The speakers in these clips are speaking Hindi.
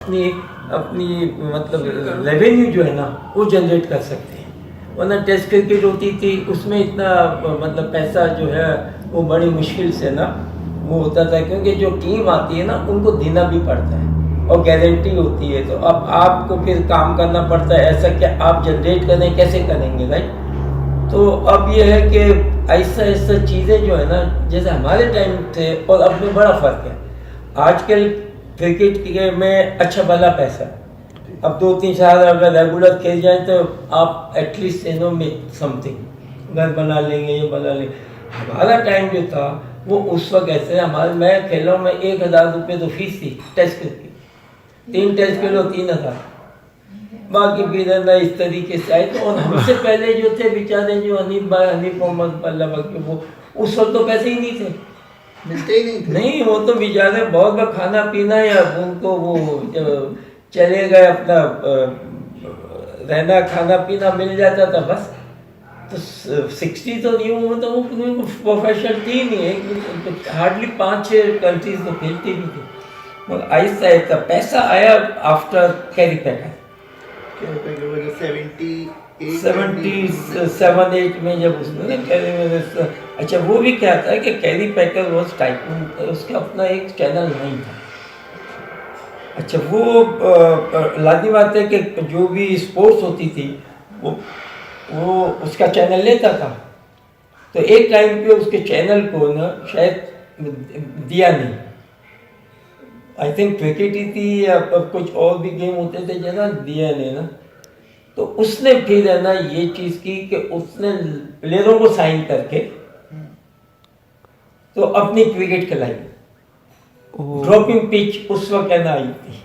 अपनी अपनी मतलब रेवेन्यू जो है ना वो जनरेट कर सकते हैं। वरना टेस्ट क्रिकेट होती थी उसमें इतना मतलब पैसा जो है वो बड़ी मुश्किल से ना वो होता था, क्योंकि जो टीम आती है ना उनको देना भी पड़ता है और गारंटी होती है, तो अब आपको फिर काम करना पड़ता है ऐसा कि आप जनरेट करें, कैसे करेंगे राइट। तो अब ये है कि ऐसा ऐसा चीज़ें जो है ना, जैसे हमारे टाइम थे और अब में बड़ा फ़र्क है। आजकल क्रिकेट के में अच्छा भला पैसा, अब 2-3 साल अगर रेगुलर खेल जाए तो आप at least you know make something, घर बना लेंगे, ये बना लेंगे। हमारा टाइम जो था वो उस वक्त ऐसे हमारे, मैं खेला हूँ, मैं 1,000 रुपये तो फीस थी टेस्ट क्रिकेट, 3 टेस्ट खेलो 3,000, बाकी फिर है ना इस तरीके से आए। तो और हमसे पहले जो थे बेचारे जो हनीफ मोहम्मद पल्लव, वो उस वक्त तो पैसे ही नहीं थे, मिलते ही नहीं थे। नहीं वो तो बेचारे बहुत का खाना पीना या उनको वो चले गए अपना रहना खाना पीना मिल जाता था बस। तो 60 तो नहीं हुआ, तो वो प्रोफेशनल टीम ही है, हार्डली 5-6 कंट्रीज तो खेलती भी थी। मगर आहिस्ता आहिस्ता पैसा आया आफ्टर कैरी पैकर, 77-8 में जब उसने कैरी, अच्छा वो भी क्या था कि कैरी पैकर वॉज टाइकून, उसका अपना एक चैनल नहीं था। अच्छा वो लादी बात है कि जो भी स्पोर्ट्स होती थी वो उसका चैनल लेता था, तो एक टाइम पे उसके चैनल को ना शायद दिया नहीं, आई थिंक क्रिकेट ही थी या कुछ और भी गेम होते थे जना, दिया नहीं ना। तो उसने फिर है ना ये चीज़ की कि उसने प्लेयरों को साइन करके तो अपनी क्रिकेट खिलाई, ड्रॉपिंग पिच उस वक्त है ना आई थी।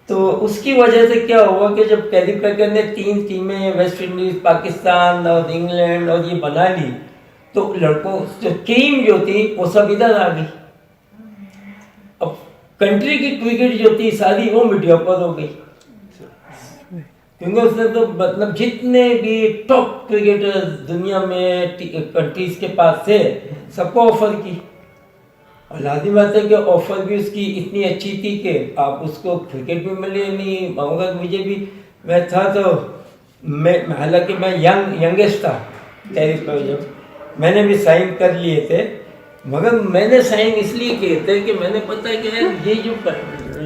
तो उसकी वजह से क्या हुआ कि जब कैरी पैकर ने 3 टीमें वेस्ट इंडीज, पाकिस्तान और इंग्लैंड और ये बना ली, तो लड़कों जो टीम जो थी वो सब इधर आ गई। अब कंट्री की क्रिकेट जो थी सारी वो मीडियोकर हो गई, क्योंकि उसने तो मतलब जितने भी टॉप क्रिकेटर्स दुनिया में कंट्रीज के पास थे सबको ऑफर की, और लाजिम बात है कि ऑफर भी उसकी इतनी अच्छी थी कि आप उसको क्रिकेट भी मिले नहीं। मगर मुझे भी, मैं था तो मैं हालांकि मैं यंगेस्ट था कैरी पर, जब मैंने भी साइन कर लिए थे, मगर मैंने साइन इसलिए किए थे कि मैंने पता है कि ये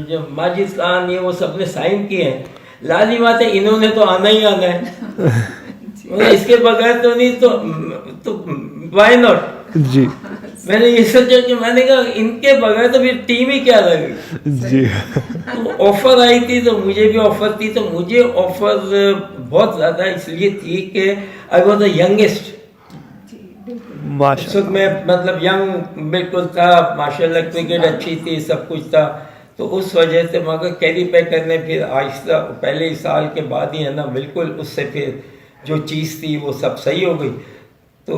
जो माजिद खान ये वो सब ने साइन किए हैं, लाली बात है इन्होंने तो आना ही आना है इसके बगैर तो नहीं, तो व्हाई नॉट जी। मैंने ये सोचा कि मैंने कहा इनके बगैर तो फिर टीम ही क्या लगेगी जी। तो ऑफर आई थी, तो मुझे भी ऑफर थी, तो मुझे ऑफर बहुत ज़्यादा इसलिए थी कि आई वॉज द यंगेस्ट, उस वक्त मैं मतलब यंग बिल्कुल था, माशाल्लाह क्रिकेट अच्छी थी, सब कुछ था, तो उस वजह से। मगर कैरी पैकर ने फिर आहिस्ता पहले साल के बाद ही है ना बिल्कुल उससे फिर जो चीज़ थी वो सब सही हो गई। तो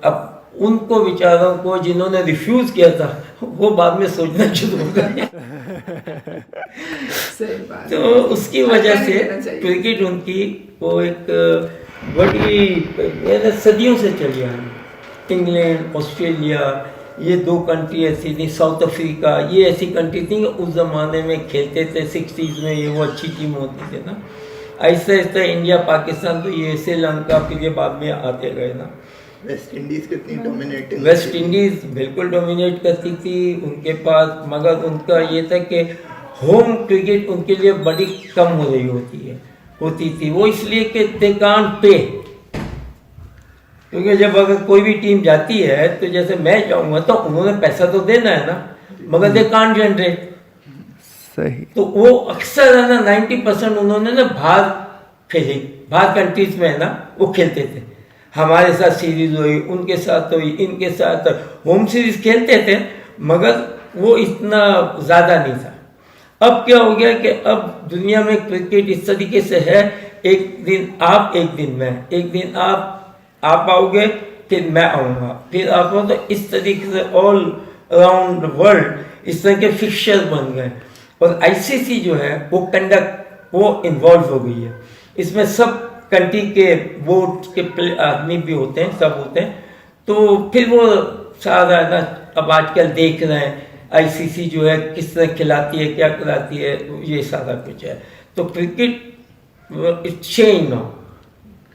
अब उनको बेचारों को जिन्होंने रिफ्यूज़ किया था वो बाद में सोचना शुरू हो गए तो उसकी वजह से क्रिकेट उनकी वो एक बड़ी सदियों से चली आ रही। इंग्लैंड, ऑस्ट्रेलिया, ये 2 कंट्री ऐसी थी, साउथ अफ्रीका, ये ऐसी कंट्री थी कि उस ज़माने में खेलते थे 60s में, ये वो अच्छी टीम होती थी ना। ऐसे ऐसे इंडिया, पाकिस्तान, तो ये श्रीलंका, फिर ये बाद में आते गए ना। वेस्ट इंडीज कितनी डोमिनेटिंग, वेस्ट इंडीज बिल्कुल डोमिनेट करती थी उनके पास, मगर उनका ये था कि होम क्रिकेट उनके लिए बड़ी कम हो रही होती थी वो, इसलिए कि दे कांट पे, क्योंकि जब अगर कोई भी टीम जाती है तो जैसे मैं जाऊंगा तो उन्होंने पैसा तो देना है ना, मगर दे कांट जनरेट। सही। तो वो अक्सर है ना 90% उन्होंने ना बाहर खेली, बाहर कंट्रीज में है ना वो खेलते थे। हमारे साथ सीरीज हुई, उनके साथ हुई, इनके साथ होम सीरीज खेलते थे, मगर वो इतना ज़्यादा नहीं था। अब क्या हो गया कि अब दुनिया में क्रिकेट इस तरीके से है, एक दिन आप, एक दिन मैं, एक दिन आप आओगे, फिर मैं आऊँगा, फिर आप, तो इस तरीके से ऑल अराउंड वर्ल्ड इस तरह के फिक्चर बन गए। और आईसीसी जो है वो कंडक्ट वो इन्वॉल्व हो गई है इसमें, सब कंट्री के बोर्ड के आदमी भी होते हैं, सब होते हैं। तो फिर वो सारा ना अब आजकल देख रहे हैं आईसीसी जो है किस तरह खिलाती है, क्या खिलाती है, ये सारा कुछ है। तो क्रिकेट इट्स चेंज नाउ।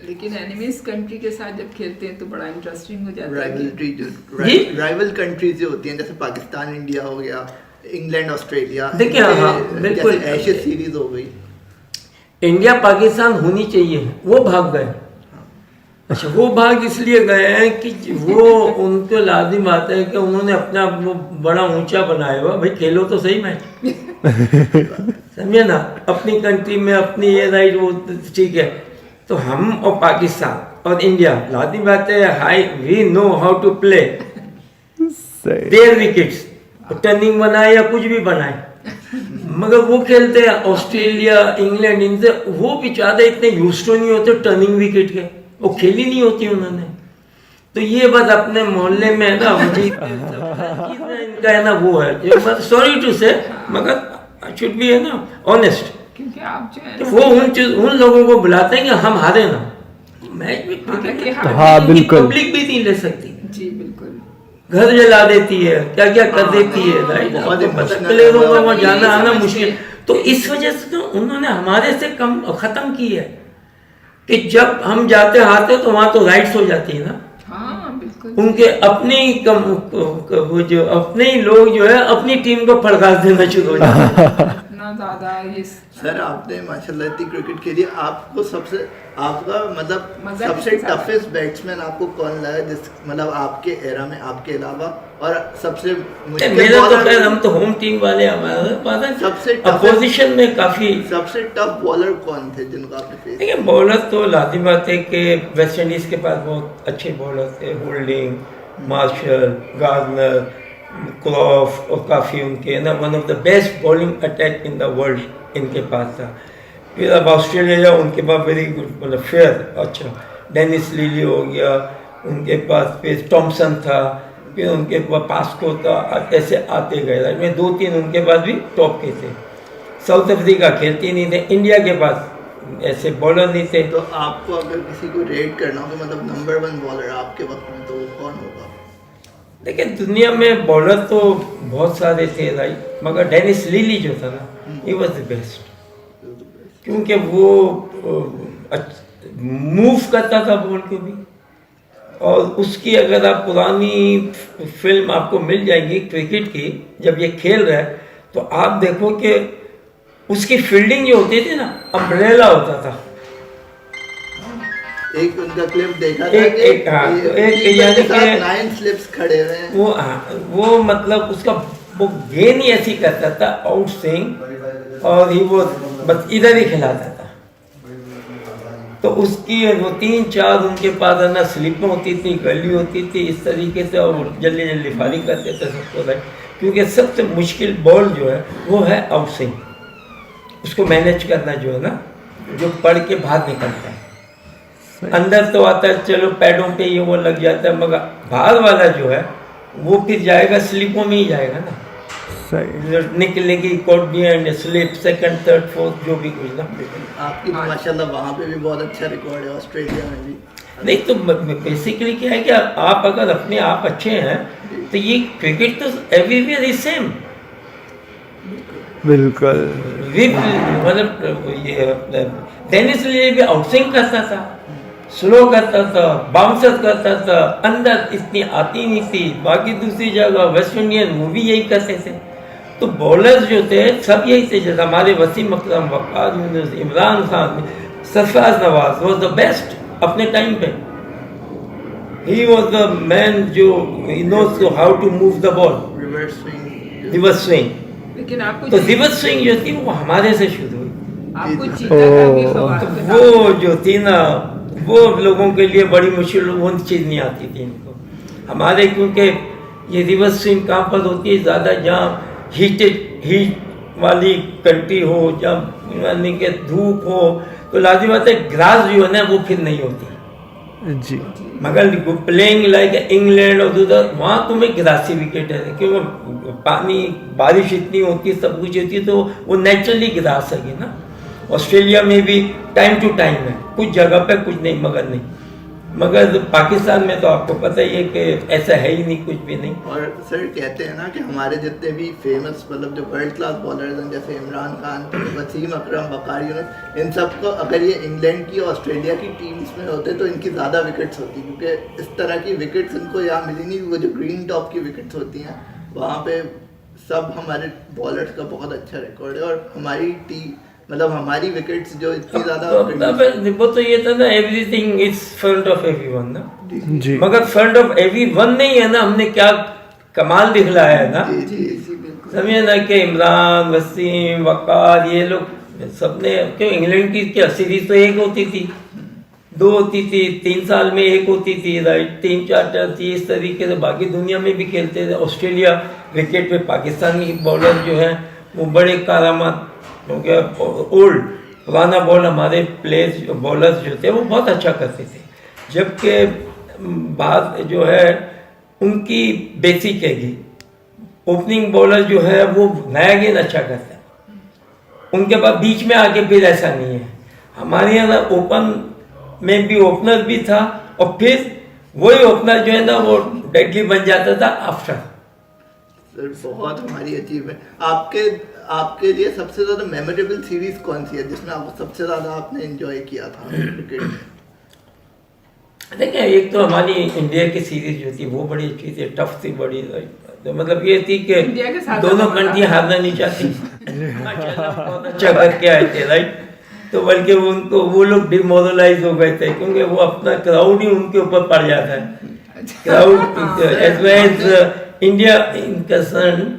लेकिन एनिमीज कंट्री के साथ जब खेलते हैं तो बड़ा इंटरेस्टिंग हो जाता है। राइवल कंट्रीज जो होती हैं जैसे पाकिस्तान इंडिया हो गया, इंग्लैंड ऑस्ट्रेलिया, देखिए हाँ बिल्कुल, एशिया सीरीज हो गई, इंडिया पाकिस्तान होनी चाहिए, वो भाग गए। अच्छा, वो भाग इसलिए गए हैं कि वो उनको लाजिम आता है कि उन्होंने अपना वो बड़ा ऊंचा बनाया हुआ, भाई खेलो तो सही मैच समझे ना, अपनी कंट्री में अपनी ये राइट, वो ठीक है। तो हम और पाकिस्तान और इंडिया लाजिम बात है, hi we know how to play their wickets, turning बनाए या कुछ भी बनाए, मगर वो खेलते हैं ऑस्ट्रेलिया इंग्लैंड, इनसे वो बेचारे इतने यूज्ड नहीं होते टर्निंग विकेट के, वो खेली नहीं होती उन्होंने। तो ये बात अपने मोहल्ले में है ना, मुझे इनका है ना वो है, सॉरी टू से, मगर शुड बी है ना ऑनेस्ट, क्योंकि आप जो है तो वो उन लोगों को बुलाते हैं कि हम हारे ना मैच भी, हाँ बिल्कुल, पब्लिक भी नहीं ले सकती जी बिल्कुल, घर जला देती है, क्या क्या कर देती है, राइट, प्लेयरों का वहाँ जाना आना मुश्किल। तो इस वजह से तो उन्होंने हमारे से कम खत्म की है कि जब हम जाते हारते तो वहाँ तो राइट्स हो जाती है ना, हाँ बिल्कुल, उनके अपने ही वो जो अपने ही लोग जो है अपनी टीम को फड़का देना शुरू हो जाते हैं। इतना ज्यादा ये सर आपने माशाल्लाह इतनी क्रिकेट खेली, आपको सबसे आपका मतलब मजा सबसे किसके साथ टफेस्ट बैट्समैन आपको कौन लगा, जिस मतलब आपके एरा में आपके अलावा, और सबसे मुश्किल मेरा तो बॉलर, खैर हम तो होम टीम वाले, हमारे पास सबसे अपोजिशन में काफी सबसे टफ बॉलर कौन थे जिनको आपने फेस? देखिए बॉलर तो लाजिम बात है कि वेस्ट इंडीज के पास बहुत अच्छे बॉलर थे, होल्डिंग, मार्शल, गार्डनर, क्रॉफ, और काफ़ी उनके ना one of the best bowling attack in the world इनके पास था। फिर अब ऑस्ट्रेलिया जाओ, उनके पास वेरी गुड मतलब फेयर, अच्छा डेनिस लीली हो गया उनके पास, फिर टॉमसन था, फिर उनके पास पास्को था, ऐसे आते गए में 2-3 उनके पास भी टॉप के थे। साउथ अफ्रीका खेलते नहीं थे, इंडिया के पास ऐसे बॉलर नहीं थे। तो आपको अगर किसी को रेट करना हो तो मतलब नंबर 1 बॉलर आपके वक्त में तो वो कौन होगा? देखिए दुनिया में बॉलर तो बहुत सारे थे राइट, मगर डेनिस लीली जो था ना ही वॉज द बेस्ट, क्योंकि वो मूव करता था बॉल को भी, और उसकी अगर आप पुरानी फिल्म आपको मिल जाएगी क्रिकेट की, जब ये खेल रहा है तो आप देखो कि उसकी फील्डिंग जो होती थी ना अम्ब्रेला होता था। एक उनका क्लिप देखा था एक- कि एक- हाँ, ये- तो एक- टीम यानी के साथ कि- 9 स्लिप्स खड़े हुए हैं। वो मतलब उसका वो गेंद ही ऐसी करता था आउट स्विंग, और ही वो बस इधर ही खिलाता था। तो उसकी वो 3-4 उनके पास है ना स्लिपें होती थी, गली होती थी इस तरीके से, और जल्दी जल्दी फारिग करते थे सबको राइट, क्योंकि सबसे मुश्किल बॉल जो है वो है आउट स्विंग, उसको मैनेज करना जो है ना, जो पढ़ के बाहर निकलता है। अंदर तो आता है चलो पैडों पे ये वो लग जाता है, मगर बाहर वाला जो है वो फिर जाएगा स्लिपों में ही जाएगा ना, सही, निकलने की code slip second third fourth जो भी कुछ ना। आपकी तो माशाल्लाह वहाँ पे भी बहुत अच्छा रिकॉर्ड है, ऑस्ट्रेलिया में भी। नहीं तो बेसिकली क्या है कि आप अगर अपने आप अच्छे हैं तो ये क्रिकेट तो एवरीवेयर इज सेम, बिल्कुल, मतलब ये टेनिस लिए भी आउटस्विंग करता था, स्लो करता था, बाउंसर करता था, अंदर इतनी आती नहीं थी। बाकी दूसरी जगह वेस्ट इंडियन वो भी यही करते थे। तो बॉलर्स जो थे सब यही थे, जैसे हमारे Wasim Akram, Waqar Younis, Imran Khan, Sarfaraz Nawaz was the best अपने टाइम पे। ही वॉज द मैन जो knows how to move the ball, reverse swing, reverse swing. लेकिन आपको तो रिवर्स स्विंग जो थी वो हमारे से शुरू हुई। आपको चीता का भी सवाल तो बता- वो जो थी ना वो लोगों के लिए बड़ी मुश्किल, वो चीज़ नहीं आती थी इनको। हमारे क्योंकि ये रिवर्स स्विंग कहाँ पर होती है ज़्यादा, जहाँ हीट वाली कंट्री हो, जहाँ यानी कि धूप हो, तो लाजिम बात है ग्रास जो है ना वो फिर नहीं होती। जी, मगर प्लेइंग लाइक इंग्लैंड और उधर वहाँ तुम्हें ग्रासी विकेट है, क्योंकि पानी बारिश इतनी होती है, सब कुछ होती है, तो वो नेचुरली ग्रास है ना। ऑस्ट्रेलिया में भी टाइम टू टाइम है, कुछ जगह पे कुछ नहीं, मगर नहीं मगर पाकिस्तान में तो आपको पता ही है कि ऐसा है ही नहीं, कुछ भी नहीं। और सर कहते हैं ना कि हमारे जितने भी फेमस मतलब जो वर्ल्ड क्लास बॉलर्स हैं जैसे इमरान खान, वसीम अकरम, वकार यूनुस, इन सबको अगर ये इंग्लैंड की ऑस्ट्रेलिया की टीम्स में होते तो इनकी ज़्यादा विकेट्स होती, क्योंकि इस तरह की विकेट्स इनको यहाँ मिली नहीं। वो जो ग्रीन टॉप की विकेट्स होती हैं वहाँ पे सब हमारे बॉलर्स का बहुत अच्छा रिकॉर्ड है, और हमारी टीम मतलब हमारी विकेट्स जो इतनी ज़्यादा वो तो ये था ना, everything is front of everyone ना जी। मगर फ्रंट ऑफ एवरीवन नहीं है ना, हमने क्या कमाल दिखलाया है ना, जी बिल्कुल। समझे ना कि इमरान, वसीम, वकार, ये लोग सबने, क्यों इंग्लैंड की क्या सीरीज तो एक होती थी, 2 होती थी, 3 साल में एक होती थी, राइट, 3-4 टेस्ट थी, इस तरीके से बाकी दुनिया में भी खेलते थे। ऑस्ट्रेलिया विकेट पे पाकिस्तानी बॉलर जो है वो बड़े कारामत, क्योंकि ओल्ड पुराना बॉल हमारे प्लेयर्स बॉलर्स जो थे वो बहुत अच्छा करते थे, जबकि बात जो है उनकी बेसिक हैगी, ओपनिंग बॉलर जो है वो नया गेंद अच्छा करता है, उनके पास बीच में आके फिर ऐसा नहीं है। हमारे यहाँ ओपन में भी ओपनर भी था, और फिर वही ओपनर जो है ना वो डेडली बन जाता था आफ्टर। सर बहुत हमारी अचीव है। आपके लिए सबसे ज़्यादा मेमोरेबल सीरीज कौन सी है जिसमें आपको सबसे ज़्यादा आपने एंजॉय किया था क्रिकेट में? देखिए, एक तो हमारी इंडिया की सीरीज जो थी वो बड़ी अच्छी थी, टफ थी बड़ी, तो मतलब ये थी कि दोनों कंट्री हारना नहीं चाहती, बहुत अच्छा करके आए थे, राइट। तो बल्कि उनको वो लोग डिमोरलाइज हो गए थे, क्योंकि वो अपना क्राउड ही उनके ऊपर पड़ जाता है, crowd as well as India in concern.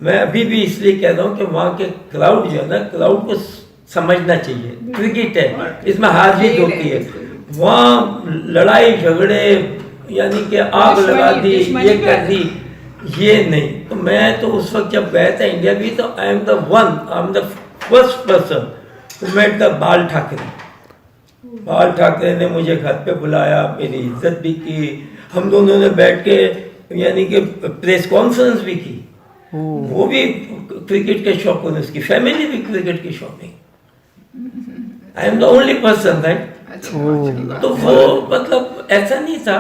मैं अभी भी इसलिए कह रहा हूँ कि वहाँ के क्राउड जो है ना, क्राउड को समझना चाहिए, क्रिकेट है, इसमें हार जीत होती है, वहाँ लड़ाई झगड़े यानी कि आग लगा दी, ये कर दी, ये नहीं। तो मैं तो उस वक्त जब गया था इंडिया भी, तो I am the first person to met the Bal Thackeray. बाल ठाकरे ने मुझे घर पे बुलाया, मेरी इज्जत भी की, हम दोनों ने बैठ के यानी कि प्रेस कॉन्फ्रेंस भी की। वो भी क्रिकेट के शौकीन, उसकी फैमिली भी क्रिकेट की शौकीन। आई am the only person, right. तो वो मतलब ऐसा नहीं था,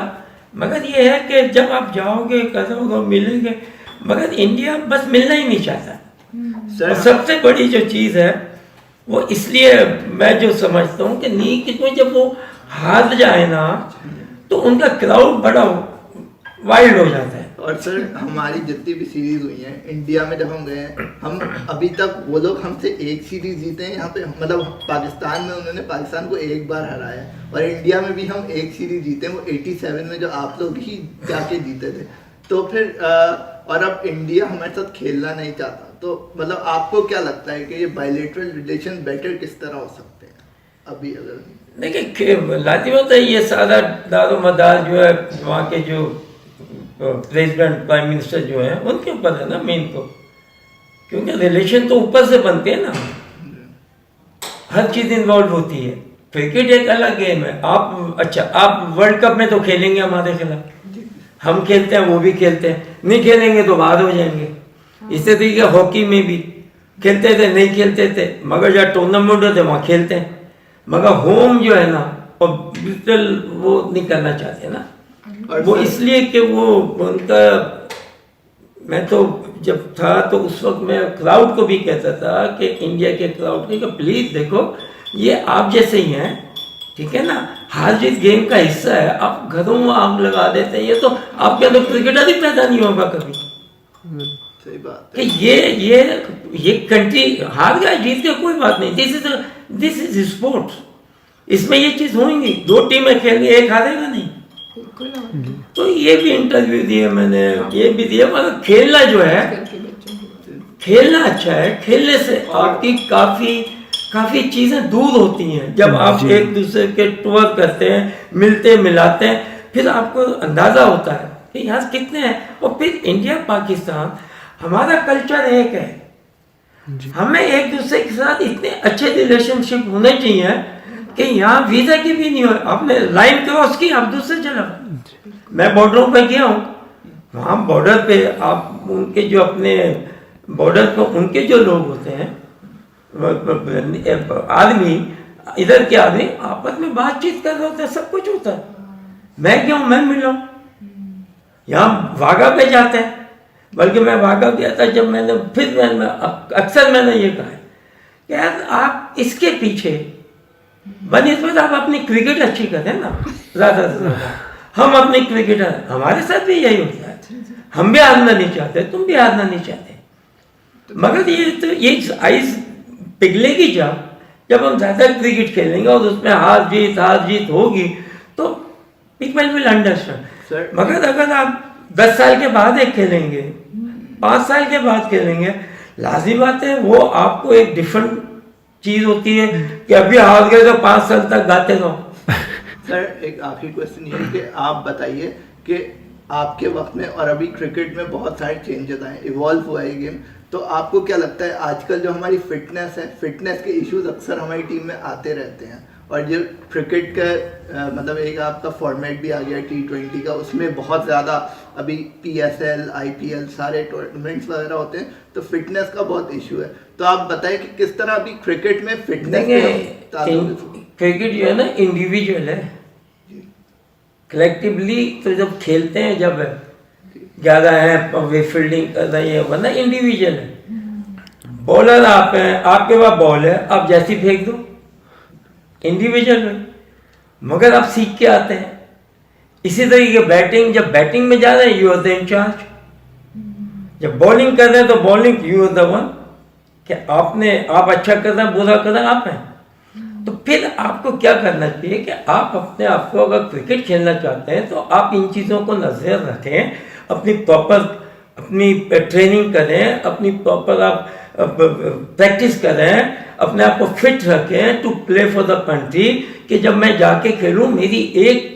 मगर ये है कि जब आप जाओगे करोगे मिलेंगे, मगर इंडिया बस मिलना ही नहीं चाहता। और सबसे बड़ी जो चीज़ है वो इसलिए मैं जो समझता हूँ कि नहीं, कि जब वो हार जाए ना तो उनका क्राउड बड़ा वाइल्ड हो जाता है। और सर हमारी जितनी भी सीरीज हुई हैं इंडिया में, जब हम गए हैं, हम अभी तक वो लोग हमसे एक सीरीज जीते हैं यहाँ पे, मतलब पाकिस्तान में उन्होंने पाकिस्तान को एक बार हराया, और इंडिया में भी हम एक सीरीज जीते हैं, वो 87 में जो आप लोग ही जाके जीते थे। तो फिर और अब इंडिया हमारे साथ खेलना नहीं चाहता, तो मतलब आपको क्या लगता है कि ये बायलैटरल रिलेशन बेटर किस तरह हो सकते हैं अभी? अगर देखिए, लाजिमत है ये सारा दारो मदार जो है वहाँ के जो प्रेसिडेंट प्राइम मिनिस्टर जो है उनके ऊपर है ना मेन, तो क्योंकि रिलेशन तो ऊपर से बनते हैं ना, हर चीज़ इन्वॉल्व होती है। क्रिकेट एक अलग गेम है। आप वर्ल्ड कप में तो खेलेंगे हमारे खिलाफ, हम खेलते हैं, वो भी खेलते हैं, नहीं खेलेंगे तो बाहर हो जाएंगे। इसी तरीके हॉकी में भी खेलते थे, नहीं खेलते थे, मगर जहाँ टूर्नामेंट होते वहाँ खेलते हैं, मगर होम जो है ना और बिल्कुल वो नहीं करना चाहते ना, वो इसलिए कि वो उनका, मैं तो जब था तो उस वक्त मैं क्राउड को भी कहता था कि इंडिया के क्राउड को प्लीज़ देखो, ये आप जैसे ही हैं, ठीक है ना, हार जीत गेम का हिस्सा है। आप घरों में आग लगा देते हैं, ये तो आपके अंदर क्रिकेटर ही पैदा नहीं होगा कभी। सही बात कि ये कंट्री हार गया जीत गया कोई बात नहीं, दिस इज स्पोर्ट्स, इसमें ये चीज़ होंगी, 2 टीमें खेलेंगे, एक हारेगा नहीं। तो ये भी इंटरव्यू दिए मैंने, ये भी दिया, मगर खेलना जो है, खेलना अच्छा है, खेलने से आपकी काफ़ी चीज़ें दूर होती हैं। जब आप एक दूसरे के टूर करते हैं, मिलते मिलाते हैं, फिर आपको अंदाज़ा होता है कि यहाँ कितने हैं। और फिर इंडिया पाकिस्तान, हमारा कल्चर एक है, हमें एक दूसरे के साथ इतने अच्छे रिलेशनशिप होने चाहिए कि यहाँ वीज़ा की भी नहीं हो, आपने लाइन क्रॉस की, आप दूसरे चला। मैं बॉर्डरों पे गया हूँ, वहाँ बॉर्डर पे आप उनके जो अपने बॉर्डर पर उनके जो लोग होते हैं, आदमी, इधर के आदमी आपस में बातचीत कर रहे होते हैं, सब कुछ होता है। मैं क्यों मैं मिलूं? यहाँ वाघा पे जाते हैं, बल्कि मैं वाघा गया था जब मैंने अक्सर मैंने ये कहा है कि यार आप इसके पीछे बनिस्बत आप अपनी क्रिकेट अच्छी करें ना, ज़्यादा से ज़्यादा। हम अपनी क्रिकेटर, हमारे साथ भी यही होता है, हम भी हारना नहीं चाहते, तुम भी हारना नहीं चाहते, मगर ये आइस पिघलेगी जब हम ज़्यादा क्रिकेट खेलेंगे और उसमें हार जीत होगी तो पीपल विल अंडरस्टैंड। मगर अगर आप 10 साल के बाद एक खेलेंगे, 5 साल के बाद खेलेंगे, लाज़मी बात है वो आपको एक डिफरेंट चीज़ होती है कि अभी हार गए तो 5 साल तक गाते रहो। सर एक आखिरी क्वेश्चन ये है कि आप बताइए कि आपके वक्त में और अभी क्रिकेट में बहुत सारे चेंजेस आए, इवॉल्व हुआ है गेम, तो आपको क्या लगता है आजकल जो हमारी फिटनेस है, फिटनेस के इश्यूज अक्सर हमारी टीम में आते रहते हैं, और जो क्रिकेट का मतलब एक आपका फॉर्मेट भी आ गया T20 का, उसमें बहुत ज़्यादा अभी PSL IPL सारे टूर्नामेंट्स वगैरह होते हैं, तो फिटनेस का बहुत इशू है, तो आप बताएं कि किस तरह अभी क्रिकेट में फिटनेस क्रिकेट जो है ना इंडिविजुअल है, कलेक्टिवली तो जब खेलते हैं, जब 11 हैं वे फील्डिंग कर रही है, वरना इंडिविजुअल है। बॉलर आप हैं, आपके पास बॉल है, आप जैसी फेंक दो, इंडिविजुअल में। मगर आप सीख के आते हैं इसी तरीके बैटिंग, जब बैटिंग में जा रहे हैं यू आर द इंचार्ज, जब बॉलिंग कर रहे हैं तो bowling you are the one, कि आप अच्छा कर रहे हैं बुरा कर रहे हैं आप हैं। तो फिर आपको क्या करना चाहिए कि आप अपने आप को अगर क्रिकेट खेलना चाहते हैं तो आप इन चीज़ों को नज़र रखें, अपनी प्रॉपर अपनी ट्रेनिंग करें, अपनी प्रॉपर आप प्रैक्टिस करें, अपने आप को फिट रखें to play for the country, कि जब मैं जाके खेलूं मेरी एक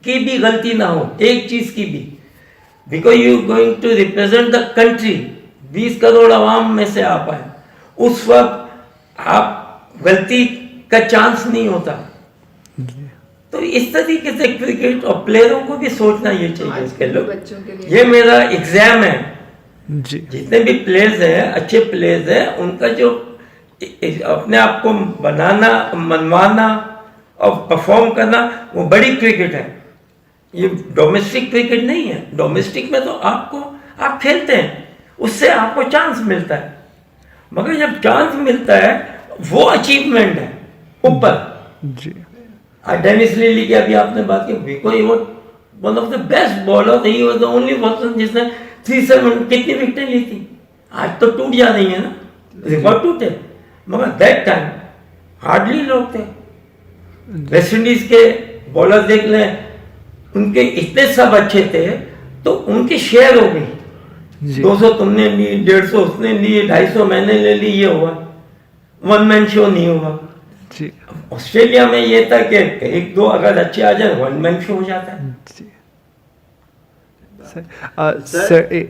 की भी गलती ना हो, एक चीज़ की भी, because you going to represent the country, 20 crore आवाम में से आप आए, उस वक्त आप गलती का चांस नहीं होता। तो इस तरीके से क्रिकेट और प्लेयरों को भी सोचना ये चाहिए इसके लोग, बच्चों के लिए ये मेरा एग्जाम है जी। जितने भी प्लेयर्स हैं, अच्छे प्लेयर्स हैं, उनका जो अपने आप को बनाना, मनवाना और परफॉर्म करना, वो बड़ी क्रिकेट है, ये डोमेस्टिक क्रिकेट नहीं है। डोमेस्टिक में तो आप खेलते हैं, उससे आपको चांस मिलता है, मगर जब चांस मिलता है वो अचीवमेंट है ऊपर जी। डेनिस लिली की अभी आपने बात की, because he was one of the best bowler, he was the only person जिसने 37 कितनी विकेटें ली थी, आज तो टूट जा रही है ना, रिकॉर्ड टूटे, मगर दैट टाइम हार्डली लोग थे। वेस्ट इंडीज के बॉलर देख लें, उनके इतने सब अच्छे थे, तो उनकी शेयर हो गई, 200 तुमने ली, 150 उसने ली, 250 मैंने ले ली, ये हुआ, वन मैन शो नहीं हुआ जी। ऑस्ट्रेलिया में ये था कि 1-2 अगर अच्छे आ जाए वन मैन शो हो जाता है जी। सर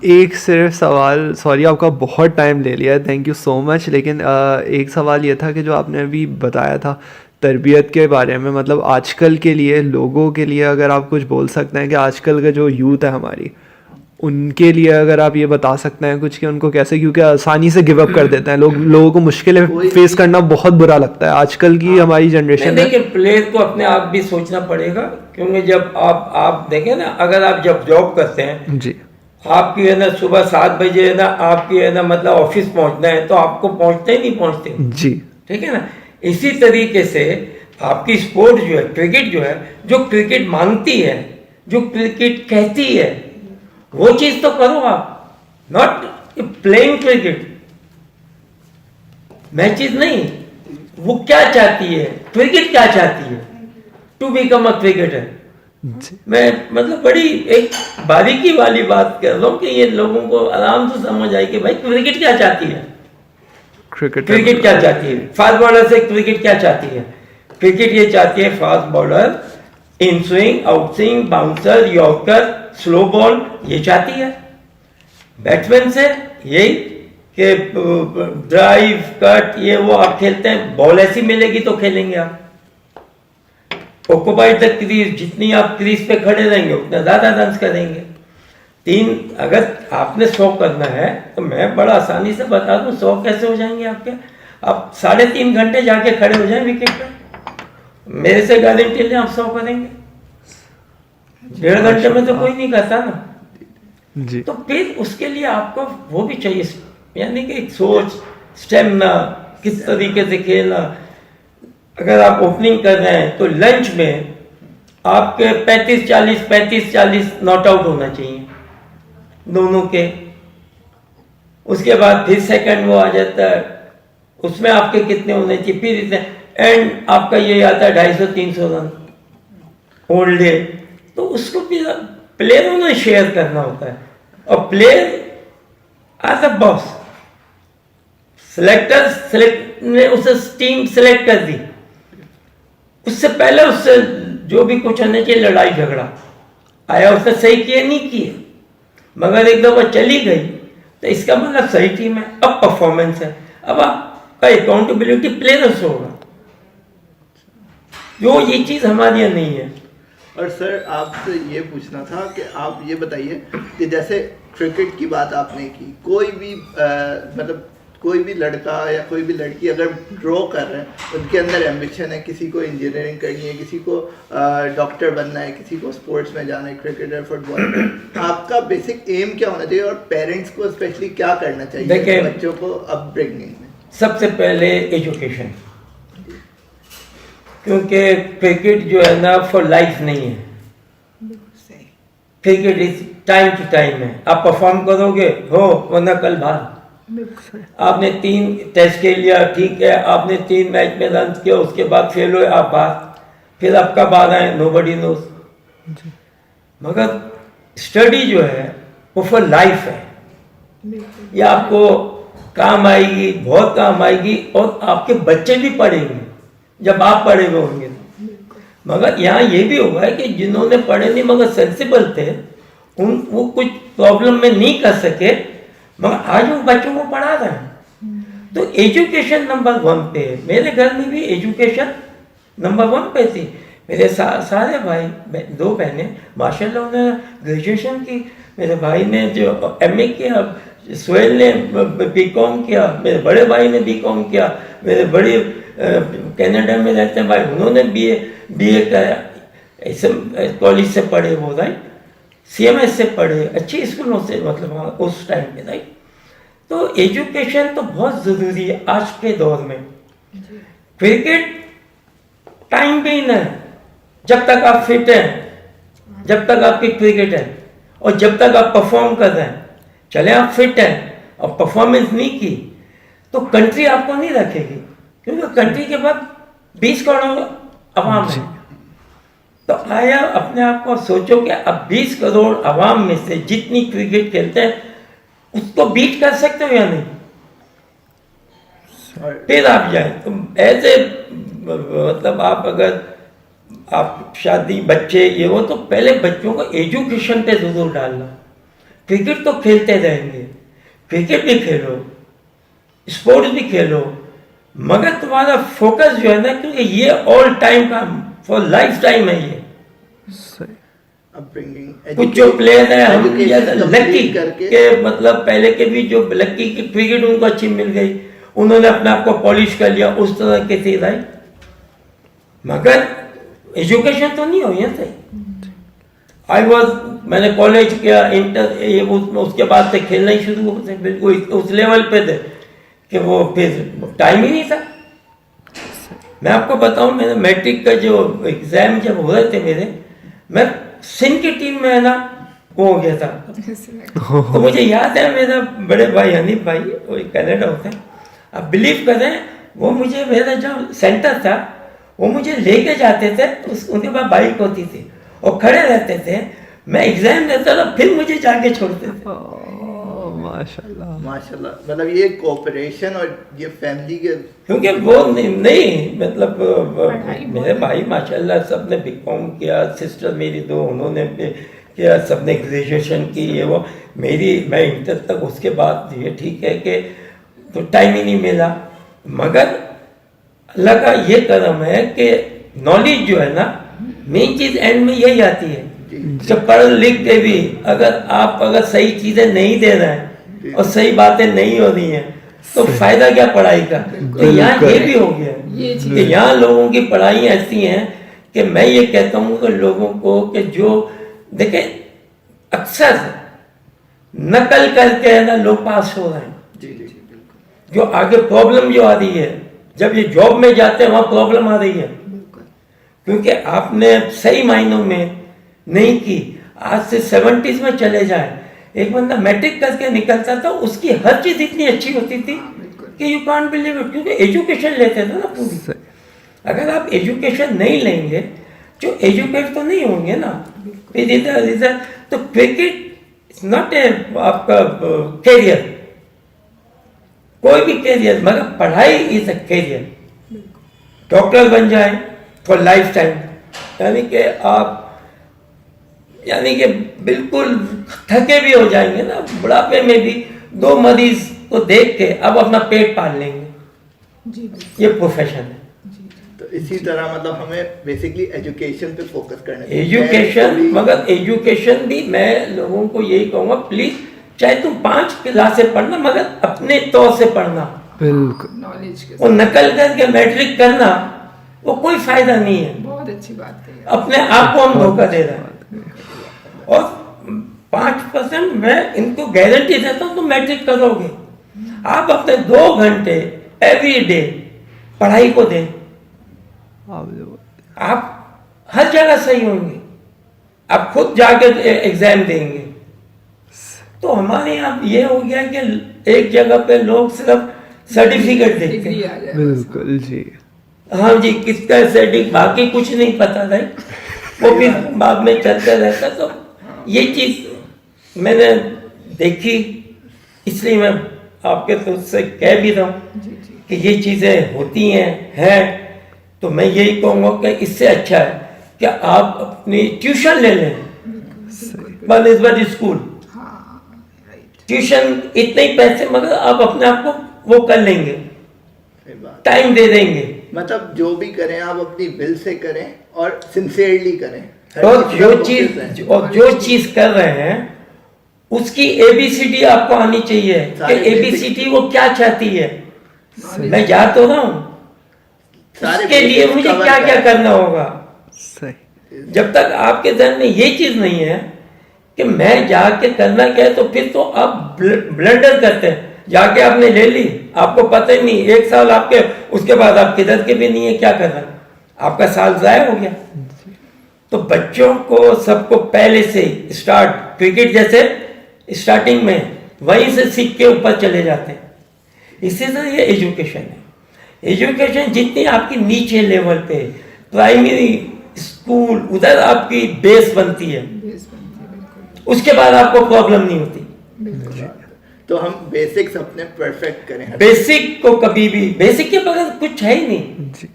एक सिर्फ सवाल, सॉरी आपका बहुत टाइम ले लिया, थैंक यू सो मच, लेकिन एक सवाल ये था कि जो आपने अभी बताया था तरबियत के बारे में, मतलब आजकल के लिए लोगों के लिए अगर आप कुछ बोल सकते हैं कि आजकल का जो यूथ है हमारी, उनके लिए अगर आप ये बता सकते हैं कुछ कि उनको कैसे, क्योंकि आसानी से गिव अप कर देते हैं लोगों को मुश्किलें फेस करना बहुत बुरा लगता है आजकल की हमारी जनरेशन में। देखिए प्लेयर को अपने आप भी सोचना पड़ेगा, क्योंकि जब आप देखें ना, अगर आप जब जॉब करते हैं जी, आपकी है ना सुबह 7 बजे है ना, आपकी है ना मतलब ऑफिस पहुंचना है, तो आपको पहुंचते ही नहीं पहुंचते, जी ठीक है ना। इसी तरीके से आपकी स्पोर्ट जो है, क्रिकेट जो है, जो क्रिकेट मांगती है, जो क्रिकेट कहती है, वो चीज तो करो आप, नॉट प्लेइंग क्रिकेट, मैचेस नहीं। वो क्या चाहती है, क्रिकेट क्या चाहती है, टू बिकम अ क्रिकेटर। मैं मतलब बड़ी एक बारीकी वाली बात कर रहा हूँ कि ये लोगों को आराम से समझ आए कि भाई क्रिकेट क्या चाहती है, क्रिकेट क्या चाहती है। फास्ट बॉलर से क्रिकेट क्या चाहती है, क्रिकेट ये चाहती है fast bowler, in swing, out swing, bouncer, yorker, slow ball, ये चाहती है। बैट्समैन से यही कि ड्राइव, कट, ये वो आप खेलते हैं, बॉल ऐसी मिलेगी तो खेलेंगे आप। ऑक्युपाइड द क्रीज, जितनी आप क्रीज पे खड़े रहेंगे उतना ज्यादा रन करेंगे। अगर आपने 100 करना है तो मैं बड़ा आसानी से बता दूं 100 कैसे हो जाएंगे आपके। आप 3.5 घंटे जाके खड़े हो जाएं विकेट पे, मेरे से गारंटी लें आप 100 करेंगे। 1.5 घंटे में तो कोई नहीं करता ना। जी तो फिर उसके लिए आपको वो भी चाहिए, यानी कि एक सोच, स्टेमिना, किस तरीके से खेलना। अगर आप ओपनिंग कर रहे हैं तो लंच में आपके 35-40 नॉट आउट होना चाहिए दोनों के। उसके बाद फिर सेकंड वो आ जाता है, उसमें आपके कितने होने चाहिए, फिर इतने, एंड आपका ये आता है 250-300 रन ओल्ड डे। तो उसको भी प्लेयरों ने शेयर करना होता है, और player as a boss, select ने उसे टीम सेलेक्ट कर दी, उससे पहले उससे जो भी कुछ होना चाहिए, लड़ाई झगड़ा आया, उसने सही किए नहीं किए, मगर एक दफा चली गई तो इसका मतलब सही टीम है, अब परफॉर्मेंस है, अब आपका अकाउंटेबिलिटी प्लेयर से होगा, जो ये चीज हमारे यहाँ नहीं है। और सर आपसे ये पूछना था कि आप ये बताइए कि जैसे क्रिकेट की बात आपने की, कोई भी मतलब कोई भी लड़का या कोई भी लड़की अगर ड्रॉ कर रहे हैं, उनके अंदर एम्बिशन है, किसी को इंजीनियरिंग करनी है, किसी को डॉक्टर बनना है, किसी को स्पोर्ट्स में जाना है, क्रिकेटर, फुटबॉल, आपका बेसिक एम क्या होना चाहिए और पेरेंट्स को स्पेशली क्या करना चाहिए बच्चों को अपब्रिंगिंग में? सबसे पहले एजुकेशन, क्योंकि क्रिकेट जो है ना फॉर लाइफ नहीं है, cricket is time to time है, आप परफॉर्म करोगे हो, वरना कल बाहर। आपने 3 टेस्ट खेल लिया, ठीक है, आपने 3 मैच में रन किया, उसके बाद फेल हुए, आप बाहर, फिर आप कब आ रहे हैं, नोबडी नोज। मगर स्टडी जो है वो फॉर लाइफ है, ये आपको काम आएगी, बहुत काम आएगी, और आपके बच्चे भी पढ़ेंगे जब आप पढ़े हुए होंगे। मगर यहाँ ये भी हुआ है कि जिन्होंने पढ़े नहीं मगर सेंसिबल थे, वो कुछ प्रॉब्लम में नहीं कर सके, मगर आज वो बच्चों को पढ़ा रहे हैं। तो एजुकेशन नंबर 1 पे है। मेरे घर में भी एजुकेशन नंबर 1 पे थी। मेरे सारे भाई, 2 बहनें माशाल्लाह उन्होंने ग्रेजुएशन की, मेरे भाई ने जो MA किया, सोहेल ने BCom किया, मेरे बड़े भाई ने BCom किया, मेरे बड़े कनाडा में रहते हैं भाई, उन्होंने BA किया, कॉलेज से पढ़े वो, राइट, CMS से पढ़े, अच्छे स्कूलों से, मतलब उस टाइम पे, राइट। तो एजुकेशन तो बहुत ज़रूरी है आज के दौर में। क्रिकेट टाइम भी ना है, जब तक आप फिट हैं, जब तक आपकी क्रिकेट है, और जब तक आप परफॉर्म कर रहे हैं। चले आप फिट हैं और परफॉर्मेंस नहीं की तो कंट्री आपको नहीं रखेगी, क्योंकि कंट्री के बाद 20 करोड़ अवाम है। तो आया अपने आप को सोचो कि अब 20 करोड़ अवाम में से जितनी क्रिकेट खेलते हैं उसको बीट कर सकते हो या नहीं, फिर आप जाए। तो ऐसे मतलब आप अगर आप शादी, बच्चे, ये वो, तो पहले बच्चों को एजुकेशन पे जरूर डालना। क्रिकेट तो खेलते रहेंगे, क्रिकेट भी खेलो, स्पोर्ट्स भी खेलो, मगर तुम्हारा फोकस जो है ना, क्योंकि ये ऑल टाइम का फॉर लाइफ टाइम है ये। कुछ जो प्लेयर है हम लकी के, मतलब पहले के भी जो लकी की क्रिकेट उनको अच्छी मिल गई, उन्होंने अपने आप को पॉलिश कर लिया, उस तरह के थे, राइट। मगर एजुकेशन तो नहीं हुई है सही। मैंने कॉलेज किया, इंटर, ये उसके बाद से खेलना ही शुरू हो गए, बिल्कुल उस लेवल पे थे कि वो फिर टाइम ही नहीं था। मैं आपको बताऊं, मैंने मैट्रिक का जो एग्जाम जब हो रहे थे मेरे, मैं सिंध की टीम में है ना वो हो गया था। तो मुझे याद है मेरा बड़े भाई हनीफ भाई, वो कनाडा होते हैं, आप बिलीव करें, वो मुझे, मेरा जो सेंटर था वो मुझे लेके जाते थे, उनके पास बाइक होती थी, और खड़े रहते थे, मैं एग्जाम देता था, फिर मुझे जाके छोड़ते थे। माशाल्लाह माशाल्लाह, मतलब ये कोऑपरेशन और ये फैमिली के, क्योंकि वो नहीं मतलब मेरे भाई माशाल्लाह सबने BCom किया, सिस्टर मेरी 2 उन्होंने किया, सबने ग्रेजुएशन की, ये वो, मैं इंटर तक, उसके बाद ये ठीक है कि तो टाइम ही नहीं मिला। मगर अल्लाह का ये करम है कि नॉलेज जो है ना, मेन चीज़ एंड में यही आती है कि पढ़ लिख के भी अगर सही चीज़ें नहीं दे रहे हैं और सही बातें नहीं हो रही हैं, तो फायदा क्या पढ़ाई का। तो यहाँ ये भी हो गया कि यहाँ लोगों की पढ़ाई ऐसी हैं कि मैं ये कहता हूँ कि लोगों को कि जो देखें अक्सर नकल करके है ना लोग पास हो रहे हैं। जी जी जो आगे प्रॉब्लम जो आ रही है, जब ये जॉब में जाते हैं वहाँ प्रॉब्लम आ रही है, बिल्कुल क्योंकि आपने सही मायनों में नहीं की। आज से 70s में चले जाए, एक बंदा मैट्रिक करके निकलता था, उसकी हर चीज़ इतनी अच्छी होती थी कि यू कांट बिलीव इट, क्योंकि एजुकेशन लेते थे ना पूरी। अगर आप एजुकेशन नहीं लेंगे, जो एजुकेट तो नहीं होंगे ना, फिर इधर इधर, तो क्रिकेट नॉट ए आपका कैरियर, कोई भी कैरियर, मगर पढ़ाई इज अ कैरियर। डॉक्टर बन जाए फॉर लाइफ टाइम, यानी कि आप यानी कि बिल्कुल थके भी हो जाएंगे ना, बुढ़ापे में भी 2 मरीज को देख के अब अपना पेट पाल लेंगे। जी ये प्रोफेशन है। तो इसी तरह मतलब हमें बेसिकली एजुकेशन पे फोकस करना चाहिए। एजुकेशन, मगर एजुकेशन भी मैं लोगों को यही कहूँगा, प्लीज चाहे तुम 5 क्लासें पढ़ना, मगर अपने तौर से पढ़ना। बिल्कुल। नॉलेज के वो नकल करके मैट्रिक करना, वो कोई फायदा नहीं है। बहुत अच्छी बात है। अपने आप को हम धोखा दे रहे हैं। और 5% मैं इनको गारंटी देता हूँ, तुम मैट्रिक करोगे। आप अपने 2 घंटे एवरी डे पढ़ाई को दें, आप हर जगह सही होंगे। आप खुद जाके एग्जाम देंगे। तो हमारे यहाँ ये हो गया कि एक जगह पे लोग सिर्फ सर्टिफिकेट देखते डिग्री हैं। आ जाए। बिल्कुल जी। हाँ जी, किसका सर्टिफिकेट, बाकी कुछ नहीं पता था, वो फिर बाद में चलते रहता। तो ये चीज़ मैंने देखी, इसलिए मैं आपके तो से कह भी रहा हूँ कि ये चीज़ें होती हैं। तो मैं यही कहूँगा कि इससे अच्छा है कि आप अपनी ट्यूशन ले लें, बनस्बत स्कूल ट्यूशन, इतने ही पैसे, मगर आप अपने आप को वो कर लेंगे, सही बात। टाइम दे देंगे। मतलब जो भी करें आप अपनी दिल से करें और सिंसियरली करें। और जो चीज कर रहे हैं उसकी ABCD आपको आनी चाहिए कि ABCD वो क्या चाहती है। मैं जा तो रहा हूँ, उसके लिए मुझे क्या क्या करना होगा। सही। जब तक आपके ध्यान में ये चीज नहीं है कि मैं जाके करना क्या है, तो फिर तो आप ब्लंडर करते हैं। जाके आपने ले ली, आपको पता ही नहीं, 1 साल आपके, उसके बाद आप किधर के भी नहीं है, क्या करना, आपका साल जाया हो गया। तो बच्चों को सबको पहले से स्टार्ट, क्रिकेट जैसे स्टार्टिंग में वहीं से सीख के ऊपर चले जाते हैं। इसी तरह ये एजुकेशन है। एजुकेशन जितनी आपकी नीचे लेवल पे, प्राइमरी स्कूल, उधर आपकी बेस बनती है, उसके बाद आपको प्रॉब्लम नहीं होती। तो हम बेसिक्स अपने परफेक्ट करें। बेसिक को कभी भी, बेसिक के बगैर कुछ है ही नहीं। जी।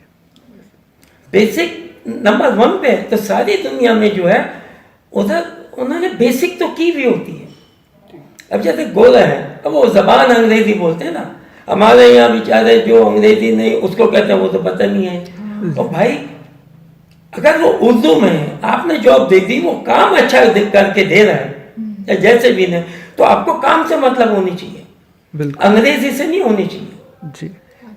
बेसिक नंबर 1 पे, तो सारी दुनिया में जो है उधर उन्होंने बेसिक तो की भी होती है। अब जैसे गोरा है, अब वो जबान अंग्रेजी बोलते हैं ना, हमारे यहाँ बेचारे जो अंग्रेजी नहीं, उसको कहते हैं वो तो पता नहीं है। और भाई अगर वो उर्दू में है, आपने जॉब दे दी, वो काम अच्छा करके दे रहा है, या जैसे भी नहीं, तो आपको काम से मतलब होनी चाहिए, बिल्कुल अंग्रेजी से नहीं होनी चाहिए। जी।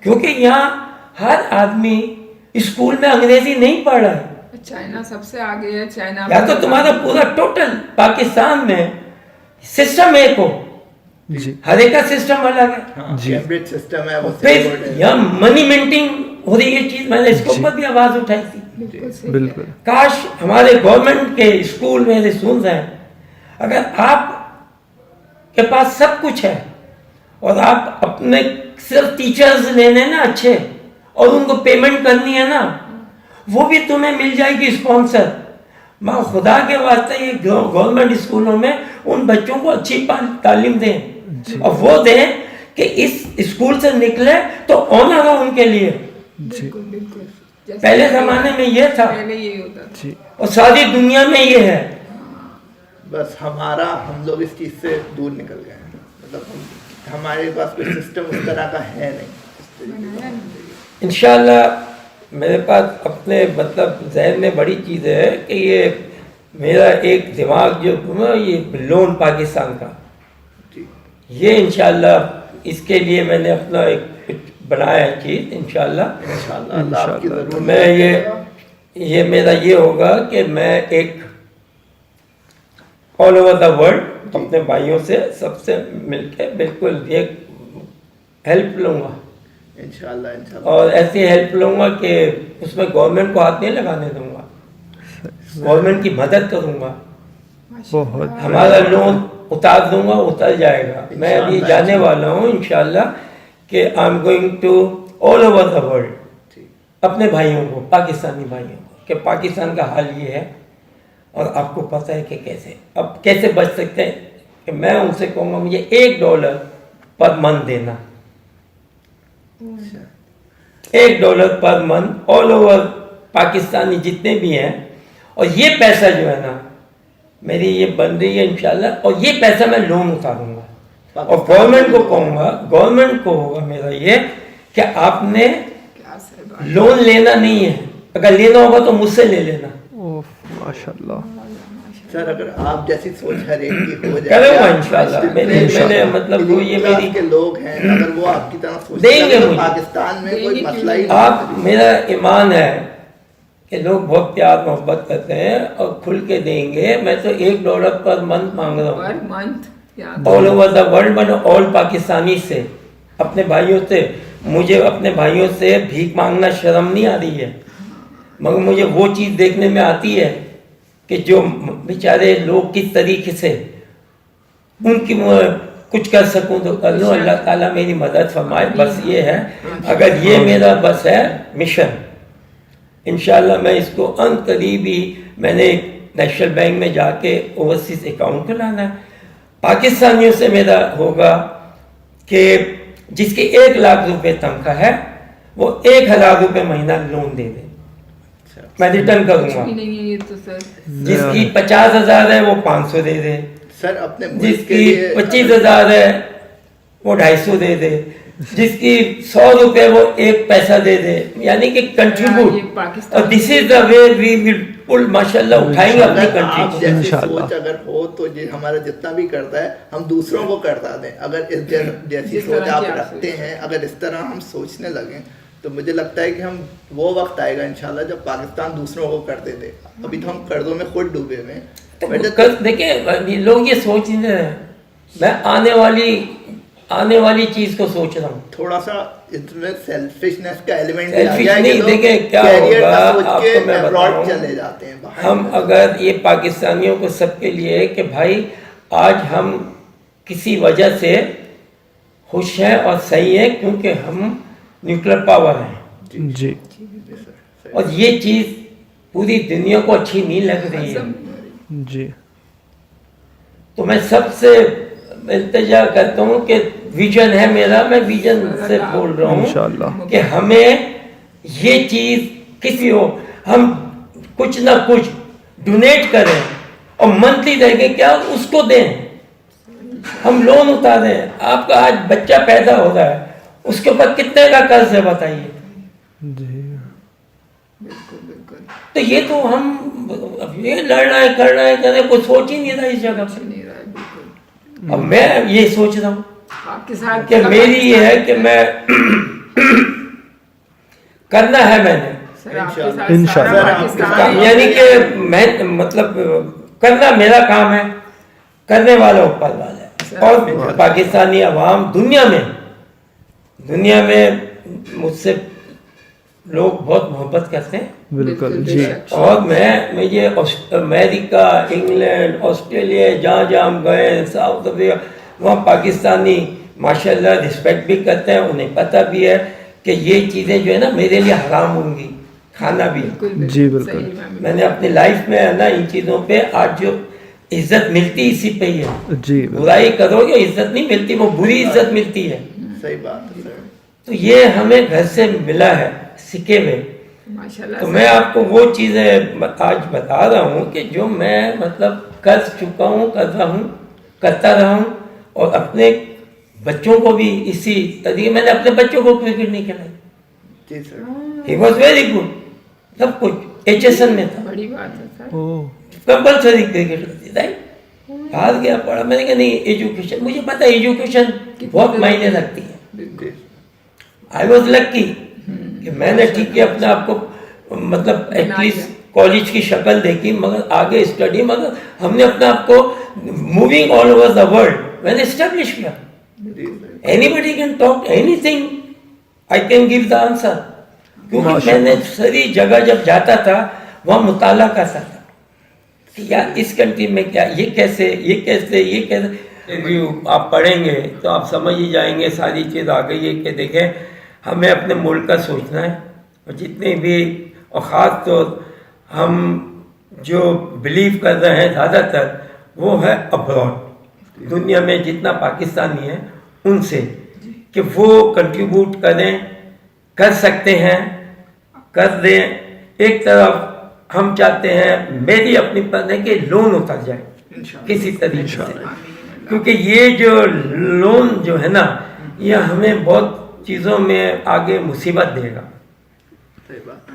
क्योंकि यहाँ हर आदमी स्कूल में अंग्रेजी नहीं पढ़ रहा है। चाइना सबसे आगे है। चाइना या तो तुम्हारा पूरा टोटल पाकिस्तान में सिस्टम एक हो, जी। हर एक का सिस्टम अलग है। हाँ, जी। कैम्ब्रिज सिस्टम है, वो फिर यहाँ मनी मिंटिंग हो रही है चीज, मैंने इसके ऊपर भी आवाज उठाई थी। बिल्कुल। काश हमारे गवर्नमेंट के स्कूल में से सुन रहे हैं, अगर आप के पास सब कुछ है और आप अपने सिर्फ टीचर्स लेने ना अच्छे, और उनको पेमेंट करनी है ना, वो भी तुम्हें मिल जाएगी स्पॉन्सर। माँ खुदा के वास्ते ये गवर्नमेंट स्कूलों में उन बच्चों को अच्छी तालीम दें, और वो दें कि इस स्कूल से निकले तो ऑनर हो उनके लिए। जी। पहले जमाने में ये था, पहले यही होता था। जी। और सारी दुनिया में ये है। बस हम लोग इस चीज से दूर निकल गए हैं। मतलब हमारे पास कोई सिस्टम उस तरह का है नहीं। इंशाल्लाह मेरे पास अपने मतलब जहन में बड़ी चीज़ है कि ये मेरा एक दिमाग जो है, ये लोन पाकिस्तान का, ये इंशाल्लाह इसके लिए मैंने अपना एक बनाया है चीज़। इंशाल्लाह इंशाल्लाह आपकी जरूरत मैं ये मेरा ये होगा कि मैं एक ऑल ओवर द वर्ल्ड अपने भाइयों से सबसे मिलके बिल्कुल एक हेल्प लूँगा, इंशाल्लाह इंशाल्लाह। और ऐसी हेल्प लूँगा कि उसमें गवर्नमेंट को हाथ नहीं लगाने दूंगा, गवर्नमेंट की मदद करूँगा, बहुत हमारा लोन उतार दूंगा, उतर जाएगा। मैं अभी जाने वाला हूँ इंशाल्लाह कि I am going to all over the world, अपने भाइयों को, पाकिस्तानी भाइयों को, कि पाकिस्तान का हाल ये है और आपको पता है कि कैसे अब कैसे बच सकते हैं, कि मैं उनसे कहूँगा मुझे $1 पर मंथ देना, $1 per month all over Pakistani जितने भी हैं, और ये पैसा जो है ना मेरी ये बन रही है इंशाल्लाह, और ये पैसा मैं लोन उतारूंगा और गवर्नमेंट को कहूँगा, गवर्नमेंट को होगा मेरा ये कि आपने क्या सर लोन लेना नहीं है, अगर लेना होगा तो मुझसे ले लेना। ओह माशाल्लाह। सर अगर आप जैसी सोच हर एक की हो करूँगा जाए, इंशाल्लाह। मैंने मतलब वो ये क्लास मेरी के लोग हैं, अगर वो आपकी तरह सोचते देंगे हैं तो मुझे। पाकिस्तान में कोई देंगे मसला ही क्यों नहीं। आप, मेरा ईमान है कि लोग बहुत प्यार मोहब्बत करते हैं और खुल के देंगे। मैं तो $1 पर मंथ मांग रहा हूँ पर मंथ या all over the world, but all Pakistani से, अपने भाइयों से। मुझे अपने भाइयों से भीख मांगना शर्म नहीं आ रही है, मगर मुझे वो चीज़ देखने में आती है कि जो बेचारे लोग किस तरीके से उनकी कुछ कर सकूं तो कर लूँ। अल्लाह ताला मेरी मदद फरमाए, बस ये है। अगर ये मेरा बस है मिशन, इंशाल्लाह मैं इसको अंत करीब ही, मैंने एक नेशनल बैंक में जाके ओवरसीज अकाउंट खुलाना है। पाकिस्तानियों से मेरा होगा कि जिसकी 1 लाख रुपए तनख्वाह है वो 1,000 रुपये महीना लोन दे दे, मैं रिटर्न कुछ करूंगा। भी नहीं है ये तो सर। जिसकी 50,000 है वो 500 दे दे, सर अपने मुल्क के जिसकी लिए 25,000 है वो 250 दे दे, जिसकी 100 रुपए वो 1 पैसा दे दे, यानी कि ये कंट्रीब्यूट। पाकिस्तान और this is the way we will pull, माशाल्लाह उठाएंगे अपनी अगर आप कंट्री। जैसी इंशाल्लाह। सोच अगर हो तो ये हमारा जितना भी करता है हम दूसरों को करता दें। अगर इस जैसी जिस सोच तरह आप की आप रखते सोच हैं, अगर इस तरह हम सोचने लगें तो मुझे लगता है कि हम वो वक्त आएगा इंशाल्लाह जब पाकिस्तान दूसरों को कर दे दे। अभी तो हम कर्जों में खुद डूबे हुए हैं। तो देखिए लोग ये सोच नहीं रहे हैं, मैं आने वाली चीज को सोच रहा हूँ। थोड़ा सा इसमें सेल्फिशनेस का एलिमेंट Selfish नहीं, देखें क्या होगा, आपको मैं बताऊं, चले जाते हैं बाहर। हम अगर ये पाकिस्तानियों को सबके लिए कि भाई आज हम किसी वजह से खुश हैं और सही हैं क्योंकि हम न्यूक्लियर पावर हैं, जी और ये चीज़ पूरी दुनिया को अच्छी नहीं लग रही है। जी तो मैं सबसे इल्तिजा करता हूँ कि विजन है मेरा, मैं विजन से बोल रहा हूँ इंशाल्लाह। कि हमें ये चीज़ किसी हो, हम कुछ ना कुछ डोनेट करें और मंथली देंगे क्या उसको दें, हम लोन उतारें। आपका आज बच्चा पैदा हो रहा है, उसके ऊपर कितने का कर्ज है बताइए। जी बिल्कुल बिल्कुल तो ये तो हम अब ये लड़ना है करना है करना है, कोई सोच ही नहीं रहा इस जगह पे। नहीं रहा है बिल्कुल। अब मैं ये सोच रहा हूँ आपके साथ कि मेरी ये है कि मैं करना है मैंने, सर आपके साथ इंशाल्लाह। सारा पाकिस्तान यानी कि मैं मतलब करना मेरा काम है, करने वाला ऊपर वाला है। और पाकिस्तानी अवाम दुनिया में मुझसे लोग बहुत मोहब्बत करते हैं। बिल्कुल बिल्कुल, जी बेशक। और मुझे अमेरिका, इंग्लैंड, ऑस्ट्रेलिया जहाँ जहाँ हम गए, साउथ अफ्रीका, वहाँ पाकिस्तानी माशाल्लाह रिस्पेक्ट भी करते हैं। उन्हें पता भी है कि ये चीज़ें जो है ना मेरे लिए हराम होंगी खाना भी। बिल्कुल जी, बिल्कुल। सही में। मैंने अपनी लाइफ में है ना इन चीज़ों पे आज जो इज्जत मिलती इसी पे ही है। जी बिल्कुल। बुराई करोगे इज्जत नहीं मिलती, वो बुरी इज्जत मिलती है। सही बात है सर। तो ये हमें घर से मिला है सीखे हुए। माशाल्लाह तो सर। मैं आपको वो चीज़ें आज बता रहा हूँ कि जो मैं मतलब कर चुका हूँ, कर रहा हूँ, करता रहा हूँ, और अपने बच्चों को भी इसी तरीके, मैंने अपने बच्चों को क्रिकेट नहीं खिलाई। जी sir. He was very good, सब कुछ HSN में था, बड़ी बात है सर। ओह कंपल्सरी क्रिकेट होती राइट। बाहर गया पढ़ा, मैंने कहा नहीं एजुकेशन, मुझे पता है एजुकेशन बहुत मायने रखती है। बिल्कुल आई वॉज लक्की कि मैंने ठीक है अपने आप को मतलब एटलीस्ट कॉलेज की शक्ल देखी, मगर आगे स्टडी, मगर हमने अपने आप को moving all over the world, well established here. Anybody can talk anything, I can give the answer. क्योंकि मैंने सारी जगह जब जाता था वहाँ मुताला करता था कि यार इस कंट्री में क्या, ये कैसे, रिव्यू आप पढ़ेंगे तो आप समझ ही जाएंगे सारी चीज़ आ गई है कि देखें हमें अपने मुल्क का सोचना है, और जितने भी, और ख़ास तो हम जो बिलीव कर रहे हैं ज़्यादातर वो है अब्रॉड, दुनिया में जितना पाकिस्तानी है उनसे, कि वो कंट्रीब्यूट कर सकते हैं, कर दें। एक तरफ हम चाहते हैं, मेरी अपनी पद है कि लोन उतर जाए किसी तरीके से, क्योंकि ये जो लोन जो है ना ये हमें बहुत चीज़ों में आगे मुसीबत देगा।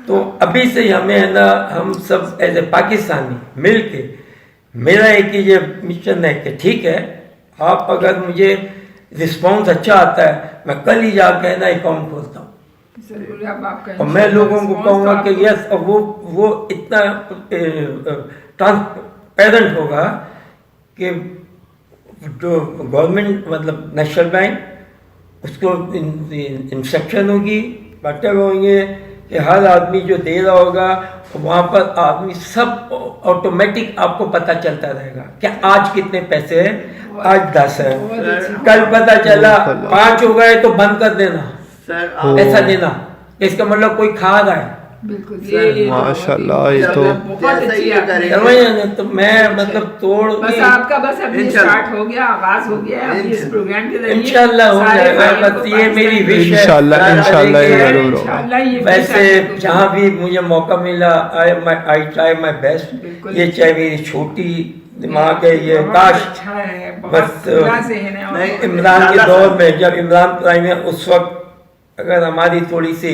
तो अभी से हमें है ना, हम सब एज ए पाकिस्तानी मिल के, मेरा एक ही ये मिशन है कि ठीक है आप अगर मुझे रिस्पॉन्स अच्छा आता है मैं कल ही जाकर है ना अकाउंट खोलता हूँ, और मैं लोगों को कहूँगा कि यस, और वो इतना ट्रांसपेरेंट होगा कि जो गवर्नमेंट मतलब नेशनल बैंक उसको इंस्ट्रक्शन होगी, बटन होंगे कि हर आदमी जो दे रहा होगा वहाँ पर आदमी सब ऑटोमेटिक आपको पता चलता रहेगा कि आज कितने पैसे हैं, आज 10 है, कल पता चला 5 हो गए तो बंद कर देना, ऐसा देना, इसका मतलब कोई खा रहा है। बिल्कुल, माशाल्लाह, ये तो बहुत अच्छी है। तो मैं मतलब तोड़ बस आपका बस अभी स्टार्ट हो गया, आगाज हो गया अभी इस प्रोग्राम के जरिए इंशाल्लाह हो जाएगा। बस ये मेरी विश है, इंशाल्लाह ये जरूर होगा। वैसे जहाँ भी मुझे मौका मिला आई ट्राई माय बेस्ट। ये चाहे मेरी छोटी दिमाग है, ये काश बस इमरान के दौर में जब इमरान प्राइम है उस वक्त अगर हमारी थोड़ी सी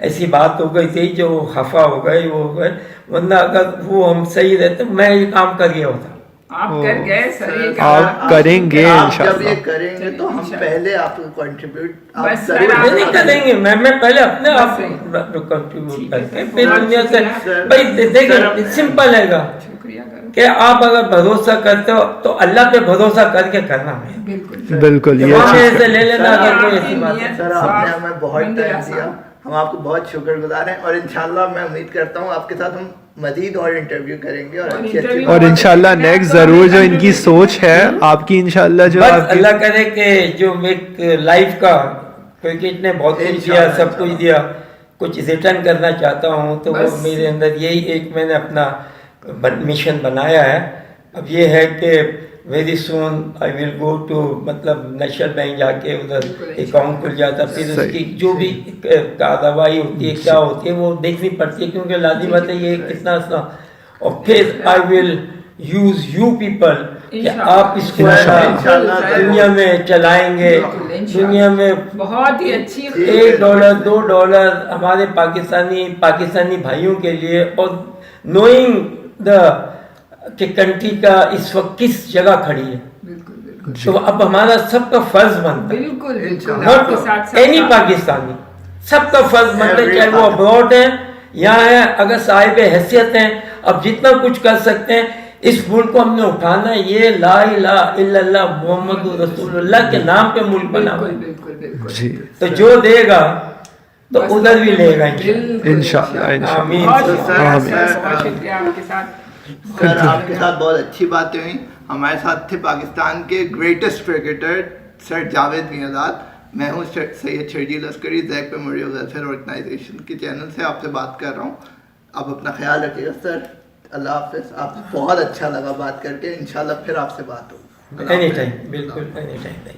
ऐसी बात हो गई थी जो खफा हो गए, वो हो गए, वरना अगर वो हम सही रहते मैं ये काम कर गया होता। आप कर गए सर, ये आप करेंगे इंशाल्लाह। जब ये करेंगे तो हम पहले आपको कंट्रीब्यूट बस नहीं करेंगे, मैं पहले अपने आप कंट्रीब्यूट करके फिर दुनिया से भाई देखिए सिंपल है कि आप अगर भरोसा करते हो तो अल्लाह पे भरोसा करके करना है। बिल्कुल ये ऐसे ले लेना अगर कोई ऐसी बात है। सर आपने हमें बहुत टाइम दिया, हम आपको बहुत शुक्रगुजार हैं, और इंशाल्लाह मैं उम्मीद करता हूँ आपके साथ हम मजीद और इंटरव्यू करेंगे और अच्छी और इंशाल्लाह नेक्स्ट जरूर जो इनकी सोच है आपकी, इंशाल्लाह जो अल्लाह करे कि जो एक लाइफ का क्रिकेट ने बहुत कुछ दिया, सब कुछ दिया, कुछ रिटर्न करना चाहता हूँ तो वो मेरे अंदर यही एक मैंने अपना मिशन बनाया है। अब ये है कि very soon I will go to मतलब नेशनल बैंक जाके उधर अकाउंट खुल जाता, फिर उसकी जो भी कार्रवाई होती है क्या होती है वो देखनी पड़ती है, क्योंकि लाजिम बात है ये कितना सा, और फिर I will use you people कि आप इसको दुनिया में चलाएंगे, दुनिया में बहुत ही अच्छी $1 $2 हमारे पाकिस्तानी भाइयों के लिए, और नोइंग द कि कंट्री का इस वक्त किस जगह खड़ी है, तो अब हमारा सबका फर्ज बनता है, एनी पाकिस्तानी सबका फर्ज बनता है, चाहे वो अब्रॉड है यहाँ है, अगर साहिब हैसियत हैं, अब जितना कुछ कर सकते हैं इस मुल्क को हमने उठाना है। ये ला इलाहा इल्लल्लाह मुहम्मद रसूलुल्लाह के नाम पे मुल्क बना हुआ है, तो जो देगा तो उधर भी लेगा इंशाअल्लाह। आमीन। सर आपके साथ बहुत अच्छी बातें हुई। हमारे साथ थे पाकिस्तान के greatest cricketer sir Javed Miandad. मैं हूँ Syed Sharjeel Askari, Zack memorial welfare organisation के चैनल से आपसे बात कर रहा हूँ। आप अपना ख्याल रखिएगा सर, अल्लाह हाफ़िज़। आपसे बहुत अच्छा लगा बात करके, इंशाल्लाह फिर आपसे बात होगी। एनी टाइम, बिल्कुल एनी टाइम।